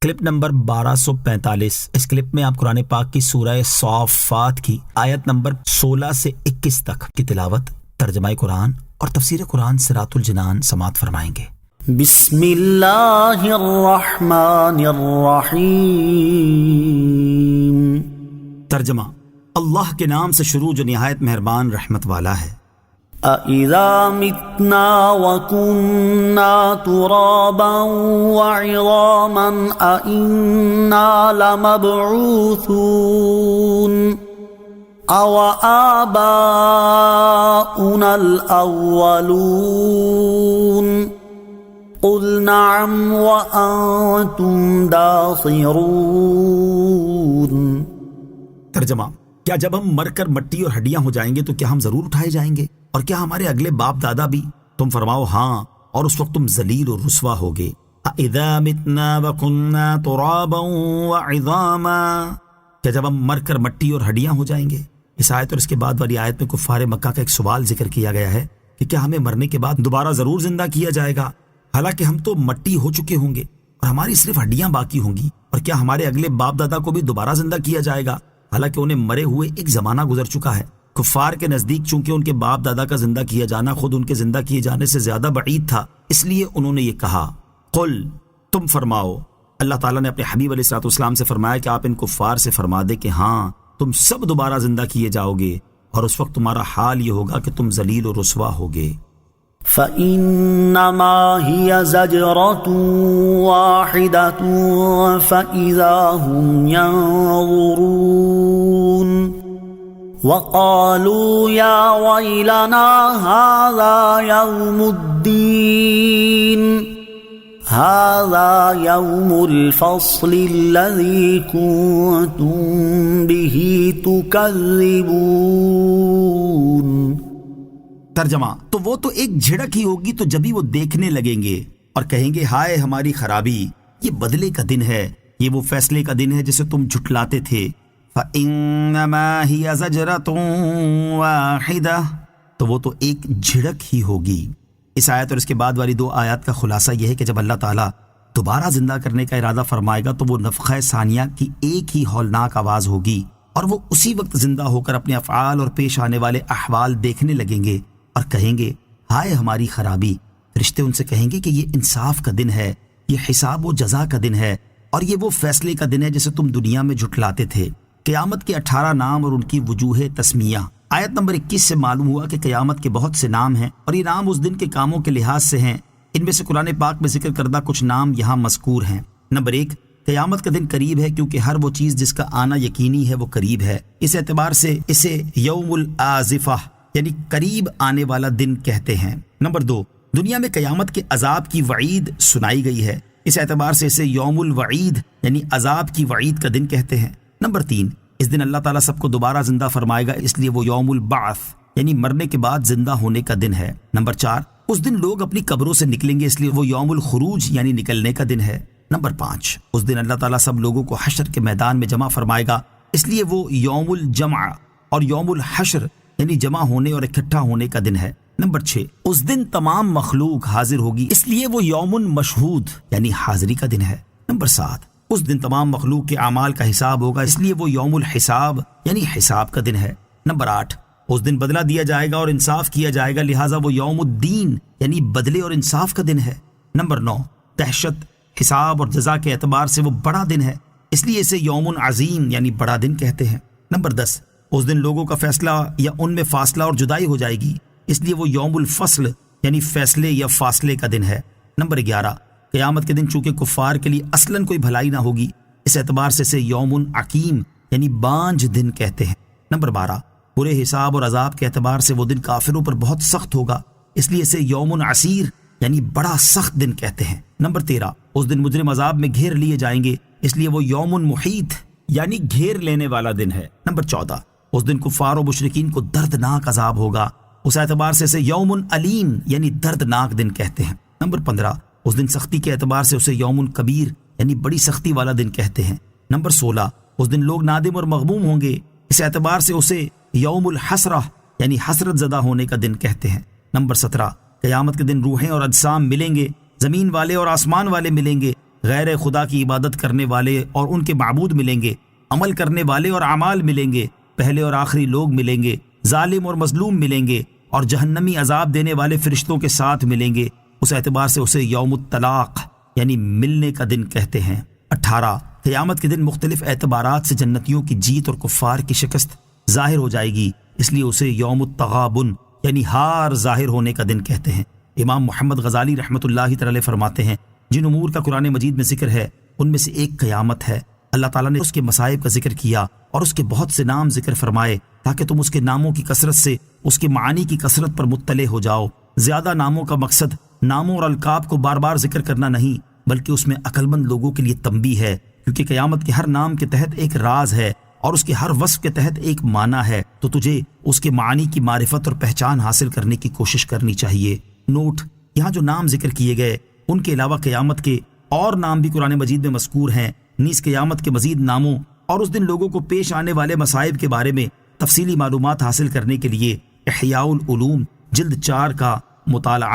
Clip number 1245۔ اس clip میں آپ قرآن پاک کی سورہ صافات کی آیت نمبر 16 سے 21 تک کی تلاوت، ترجمہ قرآن اور تفسیر قرآن صراط الجنان سماعت فرمائیں گے۔ بسم اللہ الرحمن الرحیم۔ ترجمہ: اللہ کے نام سے شروع جو نہایت مہربان رحمت والا ہے۔ اَإِذَا مِتْنَا وَكُنَّا تُرَابًا وَعِظَامًا أَإِنَّا لَمَبْعُوثُونَ أَوَآبَاؤُنَا الْأَوَّلُونَ قُلْ نَعَمْ وَأَنْتُمْ دَاخِرُونَ۔ ترجمہ: کیا جب ہم مر کر مٹی اور ہڈیاں ہو جائیں گے تو کیا ہم ضرور اٹھائے جائیں گے؟ اور کیا ہمارے اگلے باپ دادا بھی؟ تم فرماؤ ہاں، اور اس وقت تم ذلیل اور رسوا ہوگے۔ اِذَا مِتْنَا وَكُنَّا تُرَابًا وَعِظَامًا، کیا جب ہم مر کر مٹی اور ہڈیاں ہو جائیں گے؟ اس آیت اور اس کے بعد والی آیت میں کفار مکہ کا ایک سوال ذکر کیا گیا ہے کہ کیا ہمیں مرنے کے بعد دوبارہ ضرور زندہ کیا جائے گا، حالانکہ ہم تو مٹی ہو چکے ہوں گے اور ہماری صرف ہڈیاں باقی ہوں گی؟ اور کیا ہمارے اگلے باپ دادا کو بھی دوبارہ زندہ کیا جائے گا، حالانکہ انہیں مرے ہوئے ایک زمانہ گزر چکا ہے؟ کفار کے نزدیک چونکہ ان کے باپ دادا کا زندہ کیا جانا خود ان کے زندہ کیے جانے سے زیادہ بعید تھا، اس لیے انہوں نے یہ کہا، قل، تم فرماؤ۔ اللہ تعالیٰ نے اپنے حبیب علیہ الصلوۃ والسلام سے فرمایا کہ آپ ان کفار سے فرما دے کہ ہاں، تم سب دوبارہ زندہ کیے جاؤ گے، اور اس وقت تمہارا حال یہ ہوگا کہ تم ذلیل و رسوا ہوگے۔ فَإِنَّمَا هِيَ زَجْرَةٌ وَاحِدَةٌ فَإِذَا هُمْ يَنظُرُونَ وَقَالُوا يَا وَيْلَنَا هَذَا يَوْمُ الدِّينِ هَذَا يَوْمُ الْفَصْلِ الَّذِي كُنتُم بِهِ تُكَذِّبُونَ۔ ترجمہ: تو وہ تو ایک جھڑک ہی ہوگی تو جبھی وہ دیکھنے لگیں گے اور کہیں گے ہائے ہماری خرابی، یہ بدلے کا دن ہے، یہ وہ فیصلے کا دن ہے جسے تم جھٹلاتے تھے۔ فَإِنَّمَا هِيَ زَجْرَةٌ وَاحِدَةٌ، تو وہ تو ایک جھڑک ہی ہوگی۔ اس آیت اور اس کے بعد والی دو آیات کا خلاصہ یہ ہے کہ جب اللہ تعالیٰ دوبارہ زندہ کرنے کا ارادہ فرمائے گا تو وہ نفخہ ثانیہ کی ایک ہی ہولناک آواز ہوگی، اور وہ اسی وقت زندہ ہو کر اپنے افعال اور پیش آنے والے احوال دیکھنے لگیں گے اور کہیں گے ہائے ہماری خرابی۔ فرشتے ان سے کہیں گے کہ یہ انصاف کا دن ہے، یہ حساب و جزا کا دن ہے، اور یہ وہ فیصلے کا دن ہے جسے تم دنیا میں جھٹلاتے تھے۔ قیامت کے 18 نام اور ان کی وجوہ تسمیہ۔ آیت نمبر 21 سے معلوم ہوا کہ قیامت کے بہت سے نام ہیں، اور یہ نام اس دن کے کاموں کے لحاظ سے ہیں۔ ان میں سے قرآن پاک میں ذکر کردہ کچھ نام یہاں مذکور ہیں۔ نمبر 1، قیامت کا دن قریب ہے، کیونکہ ہر وہ چیز جس کا آنا یقینی ہے وہ قریب ہے، اس اعتبار سے اسے یوم الآزفہ یعنی قریب آنے والا دن کہتے ہیں۔ نمبر 2، دنیا میں قیامت کے عذاب کی وعید سنائی گئی ہے، اس اعتبار سے اسے یوم الوعید یعنی عذاب کی وعید کا دن کہتے ہیں۔ نمبر 3، اس دن اللہ تعالیٰ سب کو دوبارہ زندہ فرمائے گا، اس لیے وہ یوم البعث یعنی مرنے کے بعد زندہ ہونے کا دن ہے۔ نمبر 4، اس دن لوگ اپنی قبروں سے نکلیں گے، اس لیے وہ یوم الخروج یعنی نکلنے کا دن ہے۔ نمبر 5، اس دن اللہ تعالیٰ سب لوگوں کو حشر کے میدان میں جمع فرمائے گا، اس لیے وہ یوم الجمع اور یوم الحشر یعنی جمع ہونے اور اکٹھا ہونے کا دن ہے۔ نمبر 6، اس دن تمام مخلوق حاضر ہوگی، اس لیے وہ یوم مشہود یعنی حاضری کا دن ہے۔ نمبر 7، اس دن تمام مخلوق کے اعمال کا حساب ہوگا، اس لیے وہ یوم الحساب یعنی حساب کا دن ہے۔ نمبر 8، اس دن بدلہ دیا جائے گا اور انصاف کیا جائے گا، لہٰذا وہ یوم الدین یعنی بدلے اور انصاف کا دن ہے۔ نمبر 9، دہشت، حساب اور جزا کے اعتبار سے وہ بڑا دن ہے، اس لیے اسے یوم عظیم یعنی بڑا دن کہتے ہیں۔ نمبر 10، اس دن لوگوں کا فیصلہ یا ان میں فاصلہ اور جدائی ہو جائے گی، اس لیے وہ یوم الفصل یعنی فیصلے یا فاصلے کا دن ہے۔ نمبر 11، قیامت کے دن چونکہ کفار کے لیے اصلاً کوئی بھلائی نہ ہوگی، اس اعتبار سے اسے یوم عقیم یعنی بانجھ دن کہتے ہیں۔ نمبر 12، برے حساب اور عذاب کے اعتبار سے وہ دن کافروں پر بہت سخت ہوگا، اس لیے اسے یوم عسیر یعنی بڑا سخت دن کہتے ہیں۔ نمبر 13، اس دن مجرم عذاب میں گھیر لیے جائیں گے، اس لیے وہ یوم محیط یعنی گھیر لینے والا دن ہے۔ نمبر 14، اس دن کفار و مشرکین کو دردناک عذاب ہوگا، اس اعتبار سے اسے یوم علیم یعنی دردناک دن کہتے ہیں۔ نمبر 15، اس دن سختی کے اعتبار سے اسے یوم کبیر یعنی بڑی سختی والا دن کہتے ہیں۔ نمبر 16، اس دن لوگ نادم اور مغموم ہوں گے، اس اعتبار سے اسے یوم الحسرہ یعنی حسرت زدہ ہونے کا دن کہتے ہیں۔ نمبر 17، قیامت کے دن روحیں اور اجسام ملیں گے، زمین والے اور آسمان والے ملیں گے، غیر خدا کی عبادت کرنے والے اور ان کے معبود ملیں گے، عمل کرنے والے اور اعمال ملیں گے، پہلے اور آخری لوگ ملیں گے، ظالم اور مظلوم ملیں گے، اور جہنمی عذاب دینے والے فرشتوں کے ساتھ ملیں گے۔ اس اعتبار سے اسے یوم الطلاق یعنی ملنے کا دن کہتے ہیں۔ 18 قیامت کے دن مختلف اعتبارات سے جنتیوں کی جیت اور کفار کی شکست ظاہر ہو جائے گی، اس لیے اسے یوم التغابن یعنی ہار ظاہر ہونے کا دن کہتے ہیں۔ امام محمد غزالی رحمۃ اللہ تعالی فرماتے ہیں جن امور کا قرآن مجید میں ذکر ہے ان میں سے ایک قیامت ہے۔ اللہ تعالیٰ نے اس کے مصائب کا ذکر کیا اور اس کے بہت سے نام ذکر فرمائے تاکہ تم اس کے ناموں کی کثرت سے اس کے معانی کی کثرت پر مطلع ہو جاؤ۔ زیادہ ناموں کا مقصد ناموں اور القاب کو بار بار ذکر کرنا نہیں، بلکہ اس میں عقل مند لوگوں کے لیے تنبیہ ہے، کیونکہ قیامت کے ہر نام کے تحت ایک راز ہے اور اس کے ہر وصف کے تحت ایک معنی ہے، تو تجھے اس کے معانی کی معرفت اور پہچان حاصل کرنے کی کوشش کرنی چاہیے۔ نوٹ: یہاں جو نام ذکر کیے گئے ان کے علاوہ قیامت کے اور نام بھی قرآن مجید میں مذکور ہیں۔ نیز قیامت کے مزید ناموں اور اس دن لوگوں کو پیش آنے والے مصائب کے بارے میں تفصیلی معلومات حاصل کرنے کے لیے احیاء العلوم جلد 4 کا مطالعہ